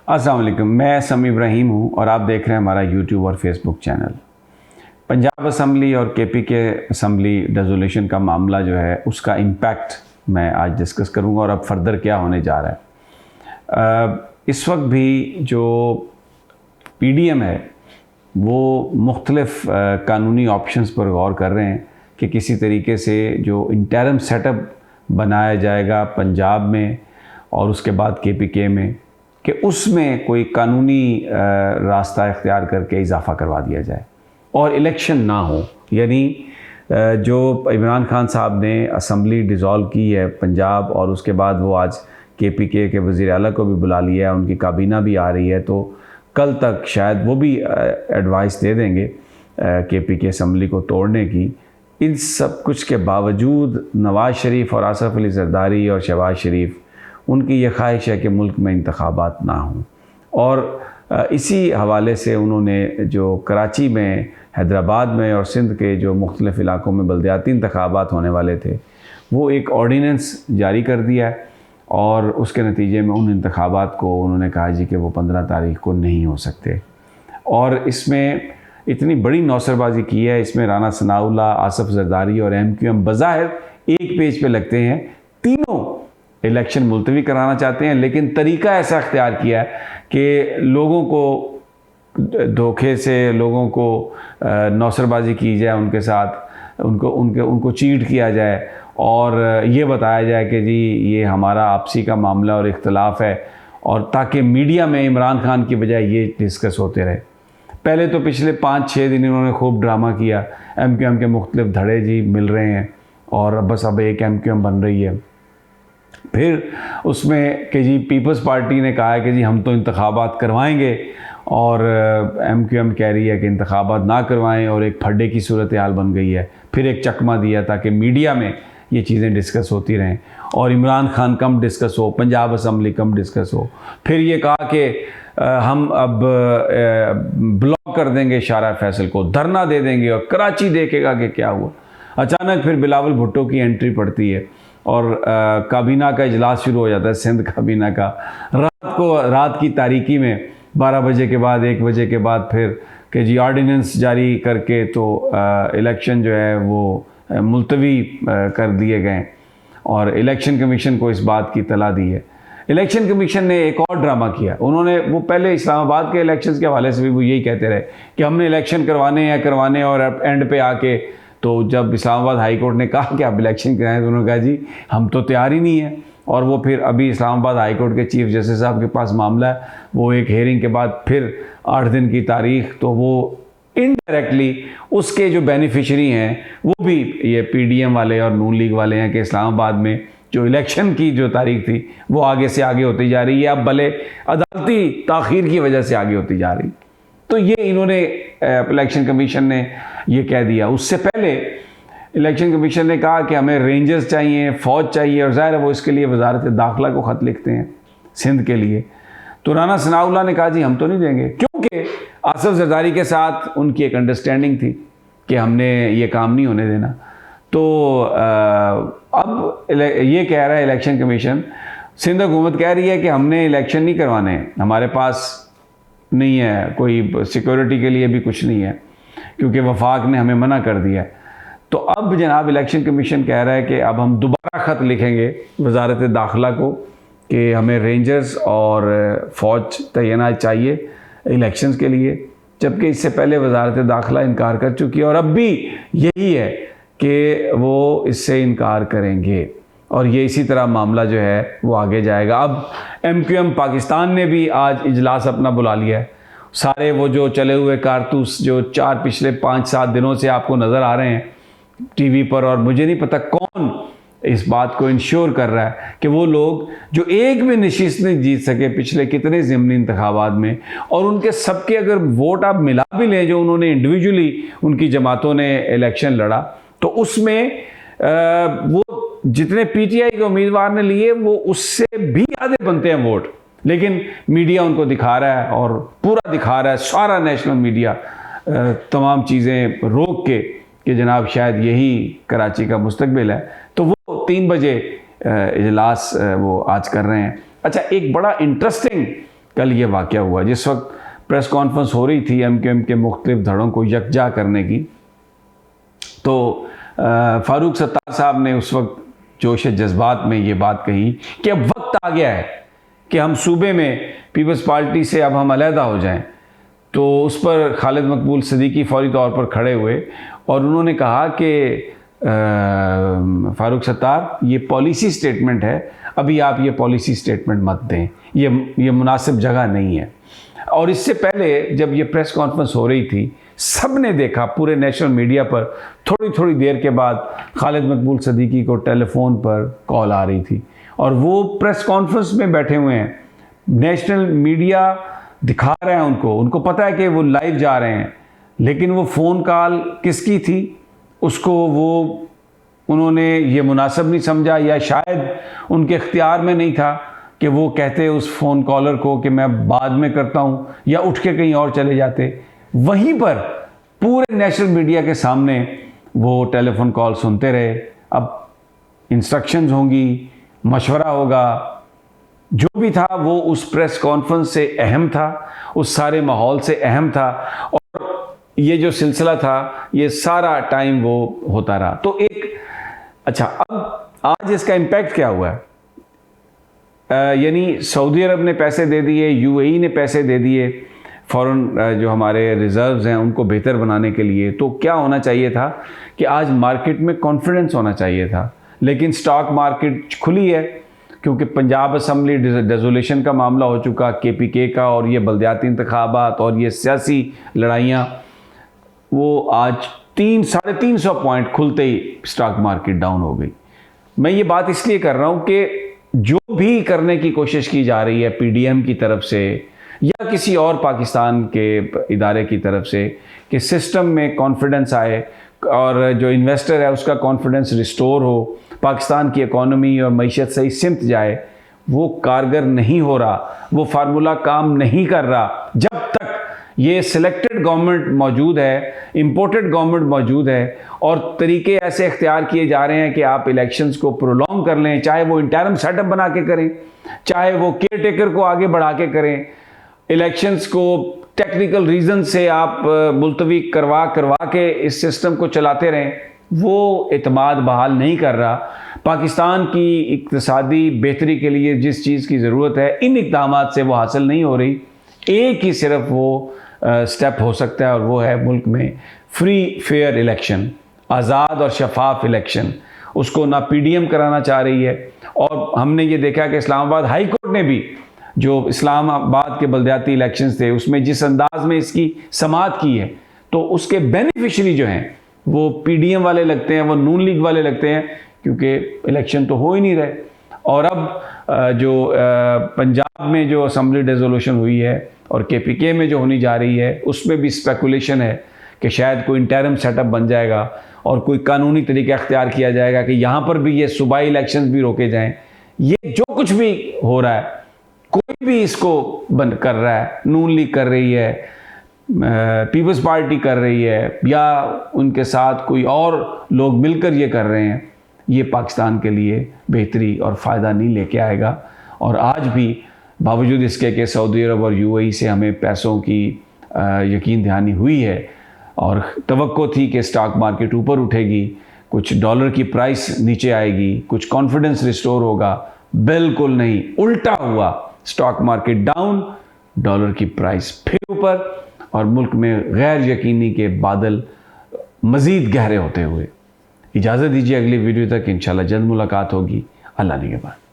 अस्सलाम वालेकुम, मैं समी इब्राहिम हूँ और आप देख रहे हैं हमारा यूट्यूब और फेसबुक चैनल। पंजाब असम्बली और केपीके असम्बली डिसोल्यूशन का मामला जो है उसका इम्पैक्ट मैं आज डिस्कस करूँगा और अब फर्दर क्या होने जा रहा है। इस वक्त भी जो पीडीएम है वो मुख्तलिफ कानूनी ऑप्शंस पर गौर कर रहे हैं कि किसी तरीके से जो इंटरम सेटअप बनाया जाएगा पंजाब में और उसके बाद केपीके में कि उसमें कोई कानूनी रास्ता इख्तियार करके इजाफ़ा करवा दिया जाए और इलेक्शन ना हो। यानी जो इमरान खान साहब ने असम्बली डिज़ोल्व की है पंजाब और उसके बाद वो आज केपीके के वज़ीर आला को भी बुला लिया है, उनकी काबीना भी आ रही है, तो कल तक शायद वो भी एडवाइस दे देंगे केपीके असम्बली को तोड़ने की। इन सब कुछ के बावजूद नवाज़ शरीफ और आसफ़ अली ज़रदारी और शहबाज शरीफ उनकी ये ख्वाहिश है कि मुल्क में इंतखाबात ना हों और इसी हवाले से उन्होंने जो कराची में, हैदराबाद में और सिंध के जो मुख्तलिफ़ इलाक़ों में बल्दियाती इंतखाबात होने वाले थे वो एक ऑर्डीनेंस जारी कर दिया है और उसके नतीजे में उन इंतखाबात को उन्होंने कहा जी कि वो 15 तारीख को नहीं हो सकते। और इसमें इतनी बड़ी नौसरबाजी की है, इसमें राना सनाउल्लाह, आसफ़ ज़रदारी और MQM बज़ाहिर एक पेज पे लगते हैं, तीनों इलेक्शन मुलतवी कराना चाहते हैं, लेकिन तरीका ऐसा अख्तियार किया है कि लोगों को धोखे से, लोगों को नौसरबाजी की जाए, उनके साथ उनको चीट किया जाए और ये बताया जाए कि जी ये हमारा आपसी का मामला और इख्तलाफ है, और ताकि मीडिया में इमरान खान की बजाय ये डिस्कस होते रहे। पहले तो पिछले 5-6 दिन इन्होंने खूब ड्रामा किया, MQM के मुख्तलिफ धड़े जी मिल रहे हैं और बस अब एक MQM बन रही है। फिर उसमें कि जी पीपल्स पार्टी ने कहा है कि जी हम तो इंतखाबात करवाएंगे और MQM कह रही है कि इंतखाबात ना करवाएं और एक फड्डे की सूरत हाल बन गई है। फिर एक चकमा दिया ताकि मीडिया में ये चीज़ें डिस्कस होती रहें और इमरान खान कम डिस्कस हो, पंजाब असम्बली कम डिस्कस हो। फिर ये कहा कि हम अब ब्लॉक कर देंगे शारा फैसल को, धरना दे देंगे और कराची देखेगा कि क्या हुआ। अचानक फिर बिलावल भुट्टो की एंट्री पड़ती है और काबीना का इजलास शुरू हो जाता है, सिंध काबीना का। रात की तारीकी में 12 बजे के बाद, 1 बजे के बाद फिर कि जी ऑर्डिनेंस जारी करके तो इलेक्शन जो है वो मुलतवी कर दिए गए और इलेक्शन कमीशन को इस बात की इत्तला दी है। इलेक्शन कमीशन ने एक और ड्रामा किया। उन्होंने वो पहले इस्लामाबाद के इलेक्शंस के हवाले से भी वो यही कहते रहे कि हमने इलेक्शन करवाने और एंड पे आके तो जब इस्लामाबाद हाई कोर्ट ने कहा कि आप इलेक्शन कराएं तो उन्होंने कहा जी हम तो तैयार ही नहीं हैं। और वो फिर अभी इस्लामाबाद हाई कोर्ट के चीफ जस्टिस साहब के पास मामला है, वो एक हेयरिंग के बाद फिर 8 दिन की तारीख, तो वो इनडायरेक्टली उसके जो बेनिफिशरी हैं वो भी ये पीडीएम वाले और नून लीग वाले हैं कि इस्लामाबाद में जो इलेक्शन की जो तारीख थी वो आगे से आगे होती जा रही है, अब भले अदालती ताख़ीर की वजह से आगे होती जा रही। तो ये इन्होंने इलेक्शन कमीशन ने ये कह दिया। उससे पहले इलेक्शन कमीशन ने कहा कि हमें रेंजर्स चाहिए, फ़ौज चाहिए, और ज़ाहिर है वो इसके लिए वजारत दाखिला को ख़त लिखते हैं सिंध के लिए। तो राना सनाउल्लाह ने कहा जी हम तो नहीं देंगे, क्योंकि आसफ़ ज़रदारी के साथ उनकी एक अंडरस्टैंडिंग थी कि हमने ये काम नहीं होने देना। तो अब ये कह रहा है इलेक्शन कमीशन, सिंध हुकूमत कह रही है कि हमने इलेक्शन नहीं करवाने हैं, हमारे पास नहीं है कोई सिक्योरिटी के लिए भी कुछ नहीं है क्योंकि वफाक ने हमें मना कर दिया है। तो अब जनाब इलेक्शन कमीशन कह रहा है कि अब हम दोबारा ख़त लिखेंगे वजारत दाखिला को कि हमें रेंजर्स और फ़ौज तैनात चाहिए इलेक्शंस के लिए, जबकि इससे पहले वजारत दाखिला इनकार कर चुकी है और अब भी यही है कि वो इससे इनकार करेंगे और ये इसी तरह मामला जो है वो आगे जाएगा। अब MQM पाकिस्तान ने भी आज इजलास अपना बुला लिया है। सारे वो जो चले हुए कारतूस जो पिछले 5-7 दिनों से आपको नज़र आ रहे हैं टीवी पर, और मुझे नहीं पता कौन इस बात को इंश्योर कर रहा है कि वो लोग जो एक भी नशिस्त नहीं जीत सके पिछले कितने ज़िमनी इंतखाबात में, और उनके सबके अगर वोट आप मिला भी लें जो उन्होंने इंडिविजुअली उनकी जमातों ने इलेक्शन लड़ा, तो उसमें वो जितने PTI के उम्मीदवार ने लिए वो उससे भी आधे बनते हैं वोट, लेकिन मीडिया उनको दिखा रहा है और पूरा दिखा रहा है, सारा नेशनल मीडिया तमाम चीज़ें रोक के कि जनाब शायद यही कराची का मुस्तकबिल है। तो वो 3 बजे इजलास वो आज कर रहे हैं। अच्छा, एक बड़ा इंटरेस्टिंग कल ये वाक़या हुआ। जिस वक्त प्रेस कॉन्फ्रेंस हो रही थी MQM के मुख्तलिफ धड़ों को यकजा करने की, तो फ़ारूक सत्तार साहब ने उस वक्त जोश जज्बात में ये बात कही कि अब वक्त आ गया है कि हम सूबे में पीपल्स पार्टी से अब हम अलहदा हो जाएं। तो उस पर खालिद मकबूल सिद्दीकी फौरी तौर पर खड़े हुए और उन्होंने कहा कि फ़ारूक सत्तार, ये पॉलिसी स्टेटमेंट है, अभी आप ये पॉलिसी स्टेटमेंट मत दें, ये मुनासिब जगह नहीं है। और इससे पहले जब ये प्रेस कॉन्फ्रेंस हो रही थी, सब ने देखा पूरे नेशनल मीडिया पर, थोड़ी थोड़ी देर के बाद खालिद मकबूल सिद्दीकी को टेलीफोन पर कॉल आ रही थी और वो प्रेस कॉन्फ्रेंस में बैठे हुए हैं। नेशनल मीडिया दिखा रहे हैं उनको पता है कि वो लाइव जा रहे हैं, लेकिन वो फ़ोन कॉल किसकी थी उसको उन्होंने ये मुनासिब नहीं समझा, या शायद उनके इख्तियार में नहीं था कि वो कहते उस फ़ोन कॉलर को कि मैं बाद में करता हूँ, या उठ के कहीं और चले जाते। वहीं पर पूरे नेशनल मीडिया के सामने वो टेलीफोन कॉल सुनते रहे। अब इंस्ट्रक्शंस होंगी, मशवरा होगा, जो भी था वो उस प्रेस कॉन्फ्रेंस से अहम था, उस सारे माहौल से अहम था, और ये जो सिलसिला था ये सारा टाइम वो होता रहा। तो अच्छा, अब आज इसका इम्पैक्ट क्या हुआ है? यानी सऊदी अरब ने पैसे दे दिए, UAE ने पैसे दे दिए फ़ॉरेन जो हमारे रिज़र्व्स हैं उनको बेहतर बनाने के लिए। तो क्या होना चाहिए था कि आज मार्केट में कॉन्फिडेंस होना चाहिए था, लेकिन स्टॉक मार्केट खुली है क्योंकि पंजाब असम्बली डिसोल्यूशन का मामला हो चुका, KPK का, और ये बल्दियाती इंतखाबात और ये सियासी लड़ाइयाँ, वो आज 300-350 पॉइंट खुलते ही स्टॉक मार्केट डाउन हो गई। मैं ये बात इसलिए कर रहा हूँ कि जो भी करने की कोशिश की जा रही है PDM की तरफ से या किसी और पाकिस्तान के इदारे की तरफ से कि सिस्टम में कॉन्फिडेंस आए और जो इन्वेस्टर है उसका कॉन्फिडेंस रिस्टोर हो, पाकिस्तान की इकॉनमी और मईशत सही सिमत जाए, वो कारगर नहीं हो रहा, वो फार्मूला काम नहीं कर रहा। जब तक ये सिलेक्टेड गवर्नमेंट मौजूद है, इंपोर्टेड गवर्नमेंट मौजूद है, और तरीके ऐसे इख्तियार किए जा रहे हैं कि आप इलेक्शंस को प्रोलॉन्ग कर लें, चाहे वो इंटरम सेटअप बना के करें, चाहे वो केयर टेकर को आगे बढ़ा के करें, इलेक्शंस को टेक्निकल रीज़न से आप मुलतवी करवा के इस सिस्टम को चलाते रहें, वो एतमाद बहाल नहीं कर रहा। पाकिस्तान की इक्तिसादी बेहतरी के लिए जिस चीज़ की ज़रूरत है, इन इक़दामात से वो हासिल नहीं हो रही। एक ही सिर्फ वो स्टेप हो सकता है, और वो है मुल्क में फ्री फेयर इलेक्शन, आज़ाद और शफाफ इलेक्शन। उसको ना PDM कराना चाह रही है, और हमने ये देखा कि इस्लामाबाद हाई कोर्ट ने भी जो इस्लामाबाद के बल्दियाती इलेक्शंस थे उसमें जिस अंदाज में इसकी समाअत की है, तो उसके बेनिफिशरी जो हैं वो PDM वाले लगते हैं, वो नून लीग वाले लगते हैं, क्योंकि इलेक्शन तो हो ही नहीं रहे। और अब जो पंजाब में जो असम्बली डिसोल्यूशन हुई है और KPK में जो होनी जा रही है, उसमें भी स्पेकुलेशन है कि शायद कोई इंटरम सेटअप बन जाएगा और कोई कानूनी तरीका अख्तियार किया जाएगा कि यहाँ पर भी ये सूबाई इलेक्शंस भी रोके जाएं। ये जो कुछ भी हो रहा है, कोई भी इसको बंद कर रहा है, नून लीग कर रही है, पीपल्स पार्टी कर रही है, या उनके साथ कोई और लोग मिलकर ये कर रहे हैं, ये पाकिस्तान के लिए बेहतरी और फ़ायदा नहीं लेके आएगा। और आज भी बावजूद इसके कि सऊदी अरब और UAE से हमें पैसों की यकीन दहानी हुई है और तवक्को थी कि स्टॉक मार्केट ऊपर उठेगी, कुछ डॉलर की प्राइस नीचे आएगी, कुछ कॉन्फिडेंस रिस्टोर होगा, बिल्कुल नहीं, उल्टा हुआ। स्टॉक मार्केट डाउन, डॉलर की प्राइस फिर ऊपर, और मुल्क में गैर यकीनी के बादल मज़ीद गहरे होते हुए। इजाज़त दीजिए, अगली वीडियो तक इंशाल्लाह जल्द मुलाकात होगी। अल्लाह निगहबान।